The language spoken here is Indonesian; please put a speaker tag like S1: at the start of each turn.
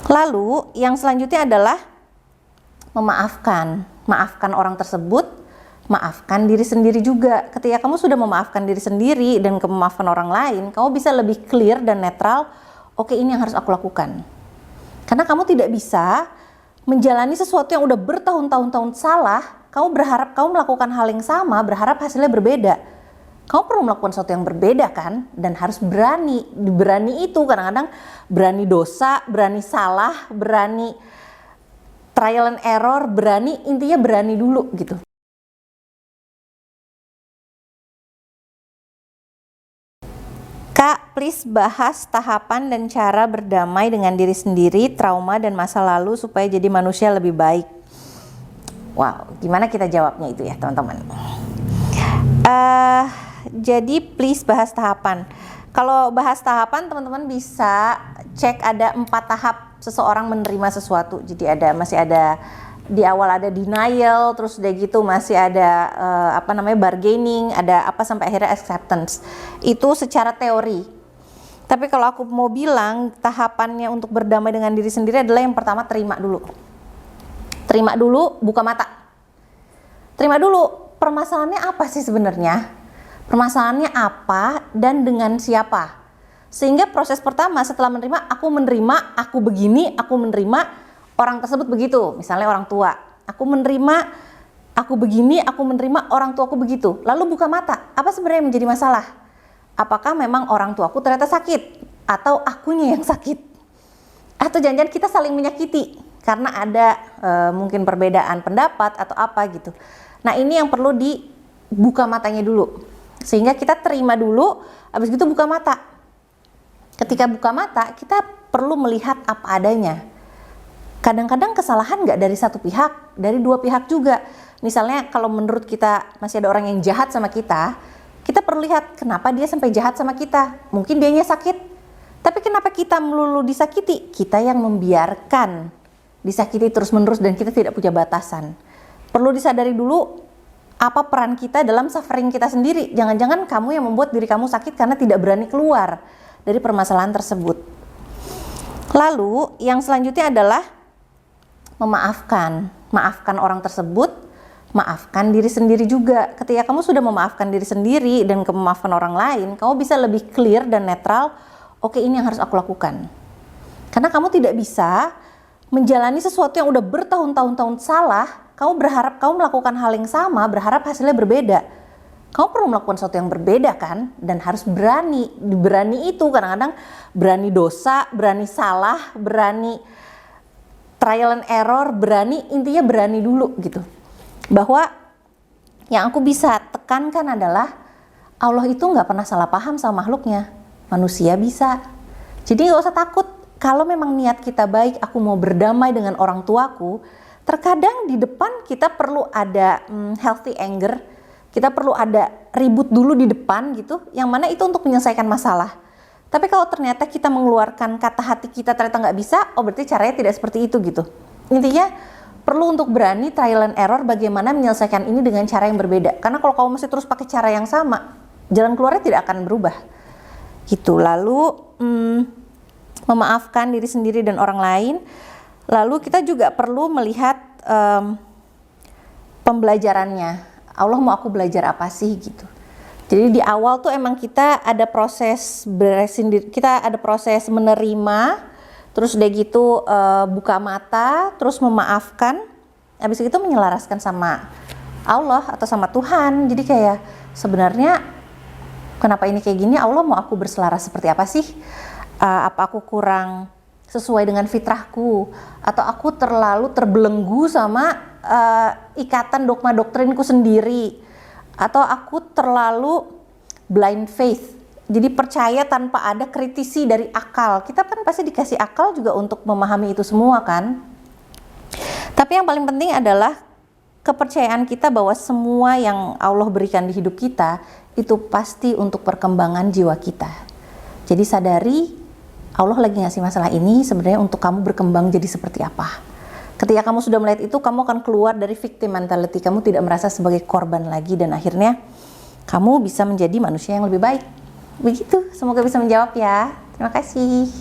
S1: Lalu yang selanjutnya adalah memaafkan. Maafkan orang tersebut, maafkan diri sendiri juga. Ketika kamu sudah memaafkan diri sendiri dan memaafkan orang lain, kamu bisa lebih clear dan netral. Oke, ini yang harus aku lakukan. Karena kamu tidak bisa menjalani sesuatu yang udah bertahun-tahun salah, kamu berharap kamu melakukan hal yang sama, berharap hasilnya berbeda. Kamu perlu melakukan sesuatu yang berbeda kan? Dan harus berani. Berani itu kadang-kadang berani dosa, berani salah, berani trial and error, berani, intinya berani dulu gitu. Kak, please bahas tahapan dan cara berdamai dengan diri sendiri, trauma dan masa lalu supaya jadi manusia lebih baik. Wow, gimana kita jawabnya itu ya teman-teman? Jadi please bahas tahapan. Kalau bahas tahapan, teman-teman bisa cek ada 4 tahap seseorang menerima sesuatu. Jadi masih ada di awal ada denial, terus udah gitu masih ada bargaining, ada apa sampai akhirnya acceptance. Itu secara teori. Tapi kalau aku mau bilang tahapannya untuk berdamai dengan diri sendiri adalah yang pertama, terima dulu. Terima dulu, buka mata. Terima dulu, permasalahannya apa sih sebenarnya? Permasalahannya apa dan dengan siapa? Sehingga proses pertama setelah menerima, aku begini, aku menerima orang tersebut begitu. Misalnya orang tua, aku menerima, aku begini, aku menerima orang tuaku begitu. Lalu buka mata, apa sebenarnya yang menjadi masalah? Apakah memang orang tuaku ternyata sakit? Atau akunya yang sakit? Atau jangan-jangan kita saling menyakiti karena ada mungkin perbedaan pendapat atau apa gitu. Nah, ini yang perlu dibuka matanya dulu. Sehingga kita terima dulu, habis itu buka mata. Ketika buka mata, kita perlu melihat apa adanya. Kadang-kadang kesalahan nggak dari satu pihak, dari dua pihak juga. Misalnya kalau menurut kita masih ada orang yang jahat sama kita perlu lihat kenapa dia sampai jahat sama kita. Mungkin dianya sakit, tapi kenapa kita melulu disakiti? Kita yang membiarkan disakiti terus-menerus dan kita tidak punya batasan. Perlu disadari dulu apa peran kita dalam suffering kita sendiri. Jangan-jangan kamu yang membuat diri kamu sakit karena tidak berani keluar dari permasalahan tersebut. Lalu yang selanjutnya adalah memaafkan. Maafkan orang tersebut, maafkan diri sendiri juga. Ketika kamu sudah memaafkan diri sendiri dan memaafkan orang lain, kamu bisa lebih clear dan netral. Oke, ini yang harus aku lakukan. Karena kamu tidak bisa menjalani sesuatu yang udah bertahun-tahun salah, kamu berharap kamu melakukan hal yang sama, berharap hasilnya berbeda. Kamu perlu melakukan sesuatu yang berbeda kan? Dan harus berani. Berani itu kadang-kadang berani dosa, berani salah, berani trial and error, berani, intinya berani dulu gitu. Bahwa yang aku bisa tekankan adalah Allah itu nggak pernah salah paham sama makhluknya. Manusia bisa. Jadi nggak usah takut. Kalau memang niat kita baik, aku mau berdamai dengan orang tuaku, terkadang di depan kita perlu ada healthy anger, kita perlu ada ribut dulu di depan gitu, yang mana itu untuk menyelesaikan masalah. Tapi kalau ternyata kita mengeluarkan kata hati kita ternyata nggak bisa, oh berarti caranya tidak seperti itu gitu. Intinya perlu untuk berani trial and error bagaimana menyelesaikan ini dengan cara yang berbeda. Karena kalau kamu masih terus pakai cara yang sama, jalan keluarnya tidak akan berubah. Gitu. Lalu memaafkan diri sendiri dan orang lain. Lalu kita juga perlu melihat pembelajarannya. Allah mau aku belajar apa sih gitu. Jadi di awal tuh emang kita ada proses kita ada proses menerima, terus udah gitu buka mata, terus memaafkan, habis itu menyelaraskan sama Allah atau sama Tuhan. Jadi kayak sebenarnya kenapa ini kayak gini, Allah mau aku berselaras seperti apa sih? Apa aku kurang sesuai dengan fitrahku, atau aku terlalu terbelenggu sama ikatan dogma doktrinku sendiri, atau aku terlalu blind faith, jadi percaya tanpa ada kritisi dari akal. Kita kan pasti dikasih akal juga untuk memahami itu semua kan. Tapi yang paling penting adalah kepercayaan kita bahwa semua yang Allah berikan di hidup kita itu pasti untuk perkembangan jiwa kita. Jadi sadari Allah lagi ngasih masalah ini sebenarnya untuk kamu berkembang jadi seperti apa. Ketika kamu sudah melihat itu, kamu akan keluar dari victim mentality. Kamu tidak merasa sebagai korban lagi dan akhirnya kamu bisa menjadi manusia yang lebih baik. Begitu, semoga bisa menjawab ya. Terima kasih.